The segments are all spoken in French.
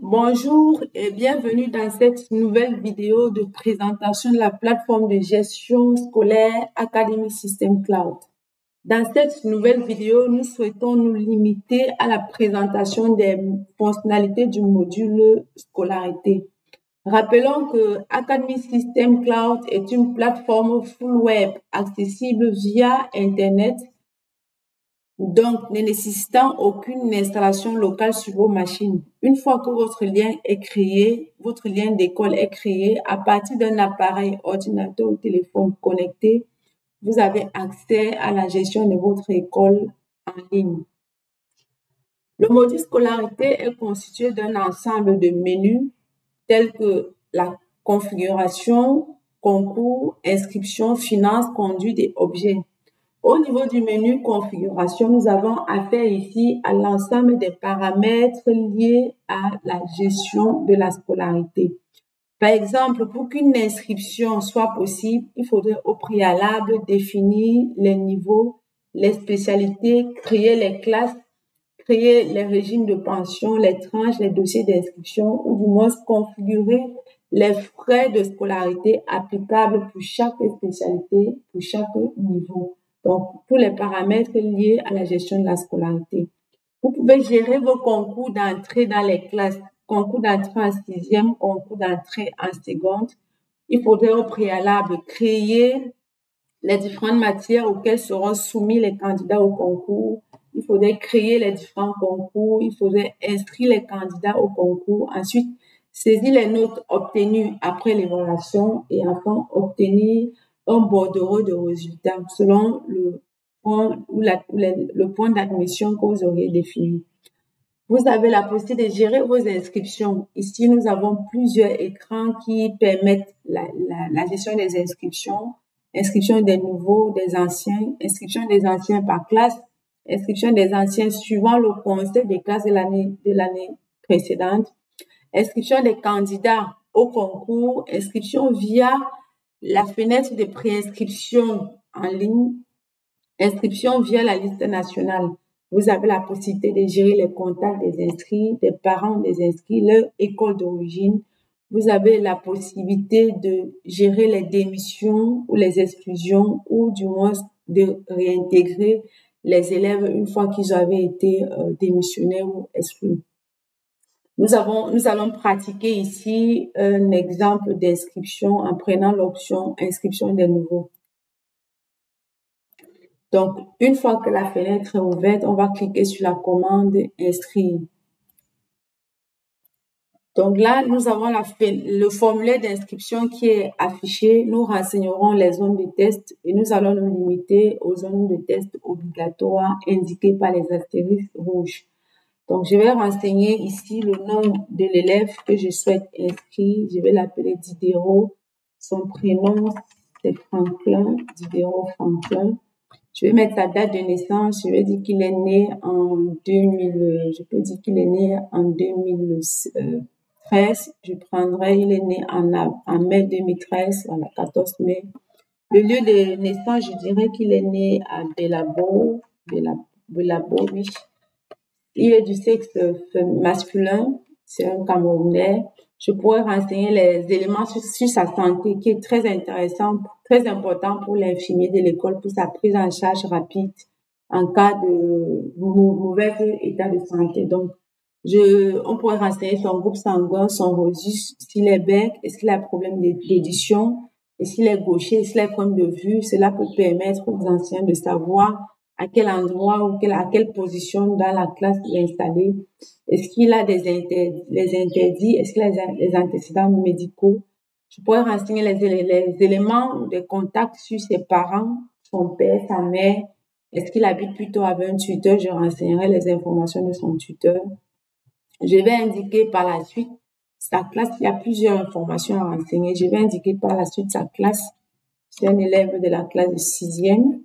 Bonjour et bienvenue dans cette nouvelle vidéo de présentation de la plateforme de gestion scolaire Academy System Cloud. Dans cette nouvelle vidéo, nous souhaitons nous limiter à la présentation des fonctionnalités du module scolarité. Rappelons que Academy System Cloud est une plateforme full web accessible via Internet, donc ne nécessitant aucune installation locale sur vos machines. Une fois que votre lien est créé, votre lien d'école est créé à partir d'un appareil, ordinateur ou téléphone connecté, vous avez accès à la gestion de votre école en ligne. Le module scolarité est constitué d'un ensemble de menus tels que la configuration, concours, inscription, finances, conduite et objets. Au niveau du menu configuration, nous avons affaire ici à l'ensemble des paramètres liés à la gestion de la scolarité. Par exemple, pour qu'une inscription soit possible, il faudrait au préalable définir les niveaux, les spécialités, créer les classes, créer les régimes de pension, les tranches, les dossiers d'inscription ou du moins configurer les frais de scolarité applicables pour chaque spécialité, pour chaque niveau. Donc, tous les paramètres liés à la gestion de la scolarité. Vous pouvez gérer vos concours d'entrée dans les classes, concours d'entrée en sixième, concours d'entrée en seconde. Il faudrait au préalable créer les différentes matières auxquelles seront soumis les candidats au concours. Il faudrait créer les différents concours. Il faudrait inscrire les candidats au concours. Ensuite, saisir les notes obtenues après l'évaluation et enfin obtenir un bordereau de résultats selon le point le point d'admission que vous auriez défini. Vous avez la possibilité de gérer vos inscriptions. Ici, nous avons plusieurs écrans qui permettent la gestion des inscriptions, inscription des nouveaux, des anciens, inscription des anciens par classe, inscription des anciens suivant le conseil des classes de l'année précédente, inscription des candidats au concours, inscription via la fenêtre de préinscription en ligne, inscription via la liste nationale. Vous avez la possibilité de gérer les contacts des inscrits, des parents des inscrits, leur école d'origine. Vous avez la possibilité de gérer les démissions ou les exclusions ou du moins de réintégrer les élèves une fois qu'ils avaient été démissionnaires ou exclus. Nous allons pratiquer ici un exemple d'inscription en prenant l'option inscription des nouveaux. Donc, une fois que la fenêtre est ouverte, on va cliquer sur la commande inscrire. Donc là, nous avons le formulaire d'inscription qui est affiché. Nous renseignerons les zones de test et nous allons nous limiter aux zones de test obligatoires indiquées par les astérisques rouges. Donc, je vais renseigner ici le nom de l'élève que je souhaite inscrire. Je vais l'appeler Diderot. Son prénom, c'est Franklin, Diderot Franklin. Je vais mettre sa date de naissance. Je vais dire qu'il est né en 2000. Je peux dire qu'il est né en 2013. Il est né en mai 2013, voilà, 14 mai. Le lieu de naissance, je dirais qu'il est né à Belabo, oui. Il est du sexe masculin, c'est un Camerounais. Je pourrais renseigner les éléments sur sa santé qui est très intéressant, très important pour l'infirmier de l'école pour sa prise en charge rapide en cas de mauvais état de santé. Donc, on pourrait renseigner son groupe sanguin, son registre, s'il est bec, est-ce qu'il a un problème d'édition, est-ce qu'il est gaucher, est-ce qu'il a un problème de vue. Cela peut permettre aux anciens de savoir à quel endroit ou à quelle position dans la classe il est installé. Est-ce qu'il a les interdits? Est-ce qu'il a les antécédents médicaux? Je pourrais renseigner les éléments des contacts sur ses parents, son père, sa mère. Est-ce qu'il habite plutôt avec un tuteur? Je renseignerai les informations de son tuteur. Je vais indiquer par la suite sa classe. Il y a plusieurs informations à renseigner. Je vais indiquer par la suite sa classe. C'est un élève de la classe de 6e.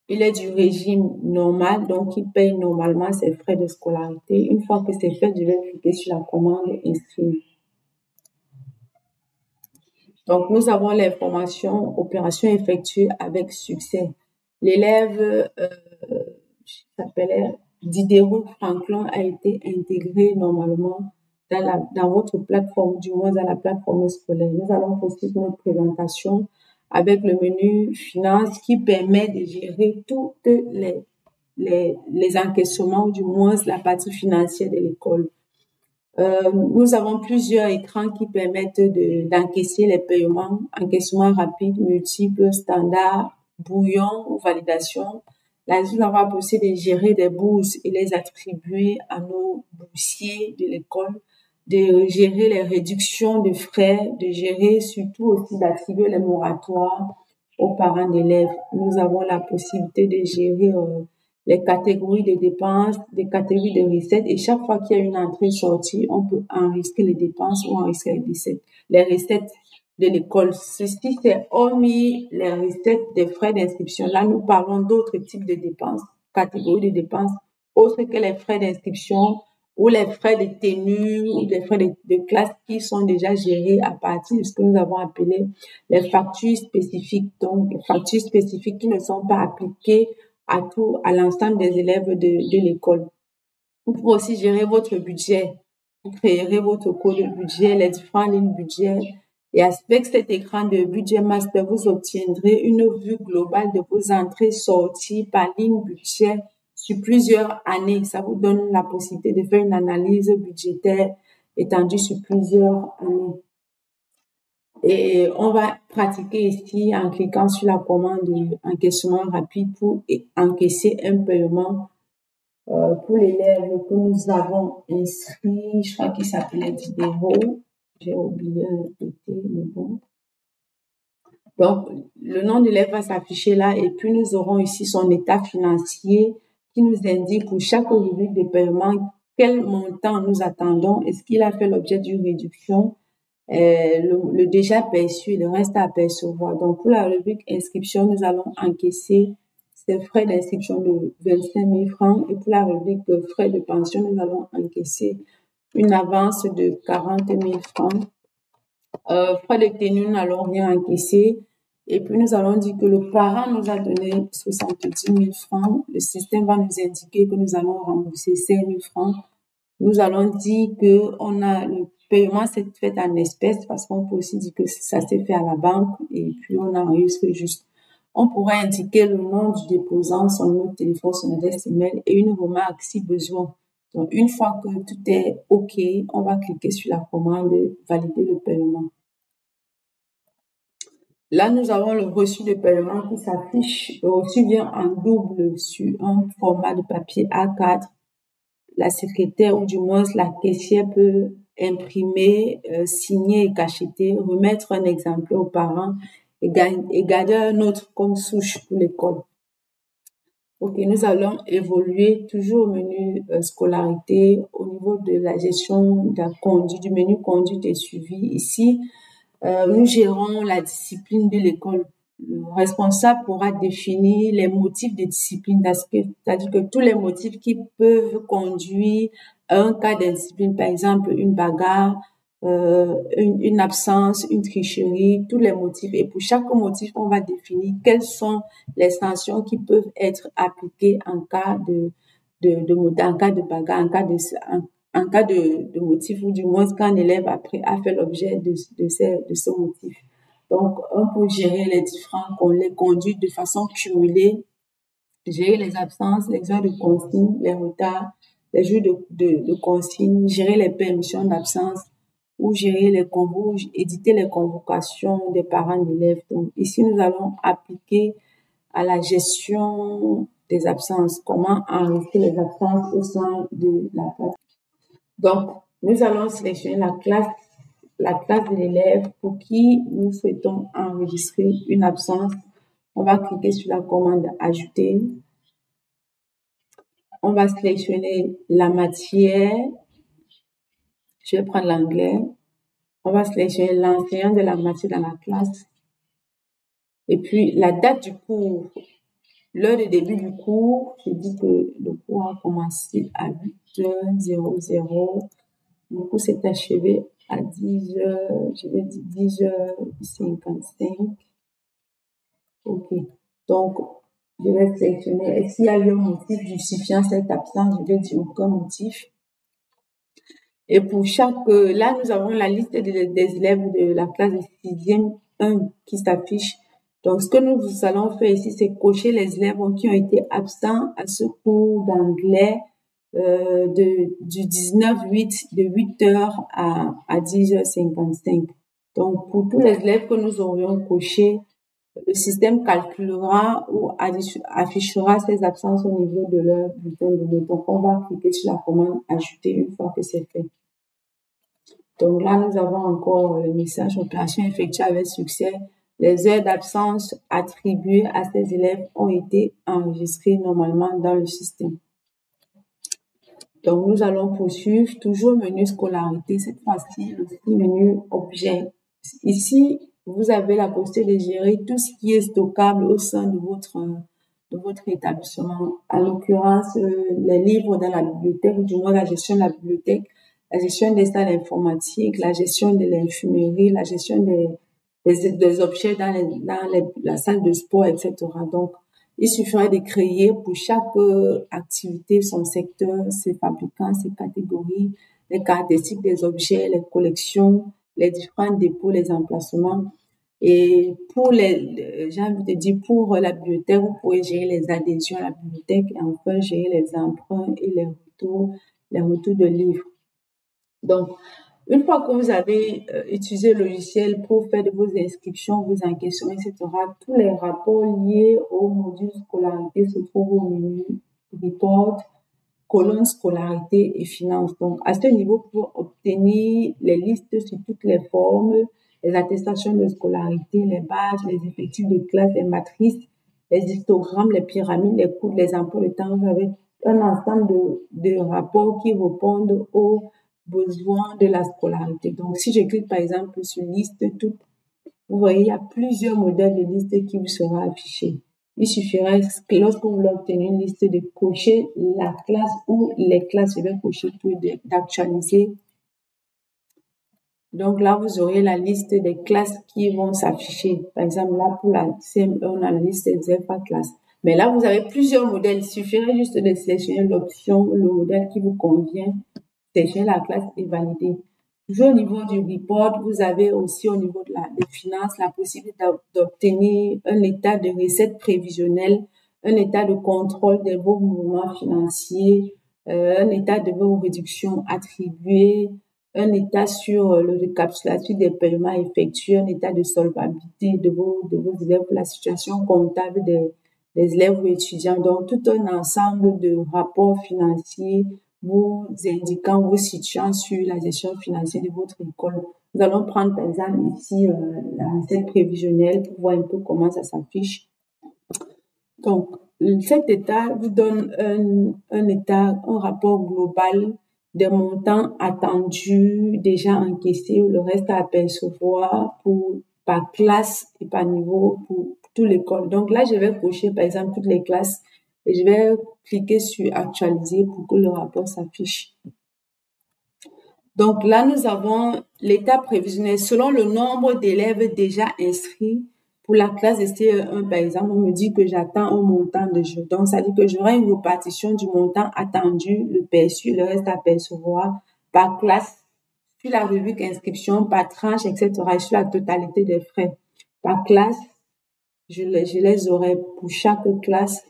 Il est du régime normal, donc il paye normalement ses frais de scolarité. Une fois que c'est fait, je vais cliquer sur la commande inscrire. Donc, nous avons l'information opération effectuée avec succès. L'élève s'appelait Diderot Franklin a été intégré normalement dans votre plateforme, du moins dans la plateforme scolaire. Nous allons poursuivre notre présentation avec le menu finance qui permet de gérer toutes les encaissements, ou du moins la partie financière de l'école. Nous avons plusieurs écrans qui permettent d'encaisser les paiements, encaissement rapide, multiple, standard, brouillon ou validation. Là, nous avons la possibilité de gérer des bourses et les attribuer à nos boursiers de l'école, de gérer les réductions de frais, de gérer surtout aussi d'attribuer les moratoires aux parents d'élèves. Nous avons la possibilité de gérer les catégories de dépenses, des catégories de recettes, et chaque fois qu'il y a une entrée-sortie, on peut enregistrer les dépenses ou enregistrer les recettes de l'école. Ceci, c'est hormis les recettes des frais d'inscription. Là, nous parlons d'autres types de dépenses, catégories de dépenses, autres que les frais d'inscription ou les frais de tenue ou les frais de classe qui sont déjà gérés à partir de ce que nous avons appelé les factures spécifiques. Donc, les factures spécifiques qui ne sont pas appliquées à l'ensemble des élèves de l'école. Vous pouvez aussi gérer votre budget. Vous créerez votre code de budget, les différentes lignes budget. Et avec cet écran de budget master, vous obtiendrez une vue globale de vos entrées sorties par ligne budget sur plusieurs années. Ça vous donne la possibilité de faire une analyse budgétaire étendue sur plusieurs années. Et on va pratiquer ici en cliquant sur la commande encaissement rapide pour encaisser un paiement pour l'élève que nous avons inscrit. Je crois qu'il s'appelait Diderot. J'ai oublié le T, mais bon. Donc, le nom de l'élève va s'afficher là et puis nous aurons ici son état financier qui nous indique pour chaque rubrique de paiement quel montant nous attendons. Est-ce qu'il a fait l'objet d'une réduction? Le déjà perçu et le reste à percevoir. Donc, pour la rubrique inscription, nous allons encaisser ces frais d'inscription de 25 000 francs. Et pour la rubrique frais de pension, nous allons encaisser une avance de 40 000 francs. Frais de tenue, nous n'allons rien encaisser. Et puis, nous allons dire que le parent nous a donné 70 000 francs. Le système va nous indiquer que nous allons rembourser 5 000 francs. Nous allons dire que le paiement s'est fait en espèces parce qu'on peut aussi dire que ça s'est fait à la banque et puis on enregistre juste. On pourrait indiquer le nom du déposant, son numéro de téléphone, son adresse email et une remarque si besoin. Donc, une fois que tout est OK, on va cliquer sur la commande et valider le paiement. Là, nous avons le reçu de paiement qui s'affiche. Le reçu vient en double sur un format de papier A4. La secrétaire ou du moins la caissière peut imprimer, signer et cacheter, remettre un exemplaire aux parents et garder un autre comme souche pour l'école. Ok, nous allons évoluer toujours au menu scolarité au niveau de la gestion de la conduite, du menu conduite et suivi. Ici, nous gérons la discipline de l'école. Le responsable pourra définir les motifs de discipline, c'est-à-dire que tous les motifs qui peuvent conduire à un cas d'indiscipline, par exemple une bagarre, une absence, une tricherie, tous les motifs. Et pour chaque motif, on va définir quelles sont les sanctions qui peuvent être appliquées en cas en cas de bagarre, en cas de motif, ou du moins quand un élève a fait l'objet de ce motif. Donc, on peut gérer les les conduites de façon cumulée, gérer les absences, les heures de consigne, les retards, les jours de consigne, gérer les permissions d'absence ou gérer éditer les convocations des parents d'élèves. Donc, ici, nous allons appliquer à la gestion des absences, comment enregistrer les absences au sein de la classe. Donc, nous allons sélectionner la classe de l'élève pour qui nous souhaitons enregistrer une absence. On va cliquer sur la commande ajouter. On va sélectionner la matière. Je vais prendre l'anglais. On va sélectionner l'enseignant de la matière dans la classe. Et puis, la date du cours. L'heure de début du cours, je dis que le cours a commencé à 8h00. Le cours s'est achevé à 10h, je vais dire 10h55. Ok. Donc, Je vais sélectionner, est-ce qu'il y a eu un motif justifiant cette absence? Je vais dire aucun motif. Et pour chaque, là, nous avons la liste des élèves de la classe de 6e 1 qui s'affiche. Donc, ce que nous allons faire ici, c'est cocher les élèves qui ont été absents à ce cours d'anglais du 19-8, de 8h à 10h55. Donc, pour tous les élèves que nous aurions cochés, le système calculera ou affichera ces absences au niveau de leur bulletin de notes. Donc, on va cliquer sur la commande ajouter une fois que c'est fait. Donc là, nous avons encore le message opération effectuée avec succès. Les heures d'absence attribuées à ces élèves ont été enregistrées normalement dans le système. Donc, nous allons poursuivre, toujours menu scolarité, cette fois-ci, le menu objet. Ici, vous avez la possibilité de gérer tout ce qui est stockable au sein de votre établissement. En l'occurrence, les livres dans la bibliothèque, du moins la gestion de la bibliothèque, la gestion des salles informatiques, la gestion de l'infirmerie, la gestion des objets dans la salle de sport, etc. Donc, il suffirait de créer pour chaque activité son secteur, ses fabricants, ses catégories, les caractéristiques des objets, les collections, les différents dépôts, les emplacements. Et pour j'ai envie de dire, pour la bibliothèque, vous pouvez gérer les adhésions à la bibliothèque et enfin gérer les emprunts et les retours de livres. Donc, une fois que vous avez utilisé le logiciel pour faire de vos inscriptions, vos enquêtions, etc., tous les rapports liés au module scolarité se trouvent au menu Report, colonne scolarité et finances. Donc, à ce niveau, vous pouvez obtenir les listes sur toutes les formes, les attestations de scolarité, les badges, les effectifs de classe, les matrices, les histogrammes, les pyramides, les coûts, les emplois de temps. Vous avez un ensemble de rapports qui répondent aux besoin de la scolarité. Donc, si je clique par exemple sur liste toute, vous voyez, il y a plusieurs modèles de liste qui vous sera affiché. Il suffirait que lorsque vous voulez obtenir une liste de cocher la classe ou les classes, je vais cocher tout d'actualiser. Donc là, vous aurez la liste des classes qui vont s'afficher. Par exemple, là, pour la CM1, on a la liste des élèves par classe. Mais là, vous avez plusieurs modèles. Il suffirait juste de sélectionner l'option, le modèle qui vous convient, sélectionner la classe et valider. Toujours au niveau du report, vous avez aussi au niveau des finances la possibilité d'obtenir un état de recettes prévisionnelles, un état de contrôle de vos mouvements financiers, un état de vos réductions attribuées, un état sur le récapitulatif des paiements effectués, un état de solvabilité de vos élèves, la situation comptable des élèves ou étudiants. Donc, tout un ensemble de rapports financiers vous indiquant, vous situant sur la gestion financière de votre école. Nous allons prendre par exemple ici la recette prévisionnelle pour voir un peu comment ça s'affiche. Donc, cet état vous donne un rapport global des montants attendus, déjà encaissés, ou le reste à apercevoir par classe et par niveau pour toute l'école. Donc là, je vais cocher par exemple toutes les classes et je vais cliquer sur actualiser pour que le rapport s'affiche. Donc là, nous avons l'état prévisionnel selon le nombre d'élèves déjà inscrits. Pour la classe de CE1, par exemple, on me dit que j'attends un montant de jeu. Donc, ça dit que j'aurai une répartition du montant attendu, le perçu, le reste à percevoir par classe, sur la rubrique inscription, par tranche, etc. et sur la totalité des frais. Par classe, je les aurai pour chaque classe.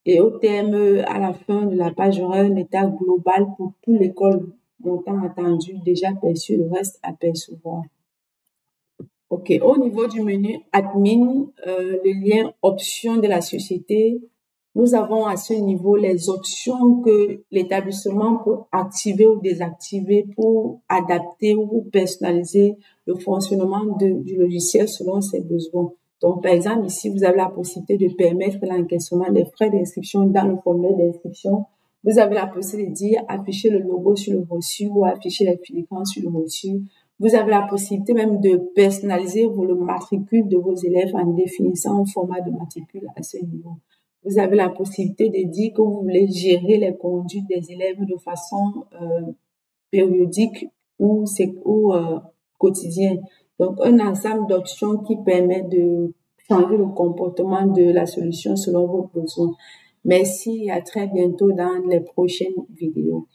Et au terme, à la fin de la page, j'aurai un état global pour toute l'école, montant attendu, déjà perçu, le reste à percevoir. OK. Au niveau du menu admin, le lien options de la société, nous avons à ce niveau les options que l'établissement peut activer ou désactiver pour adapter ou personnaliser le fonctionnement du logiciel selon ses besoins. Donc, par exemple, ici, vous avez la possibilité de permettre l'encaissement des frais d'inscription dans le formulaire d'inscription. Vous avez la possibilité de dire afficher le logo sur le reçu ou afficher les filigranes sur le reçu. Vous avez la possibilité même de personnaliser le matricule de vos élèves en définissant un format de matricule à ce niveau. Vous avez la possibilité de dire que vous voulez gérer les conduites des élèves de façon périodique ou quotidienne. Donc, un ensemble d'options qui permet de changer le comportement de la solution selon vos besoins. Merci et à très bientôt dans les prochaines vidéos.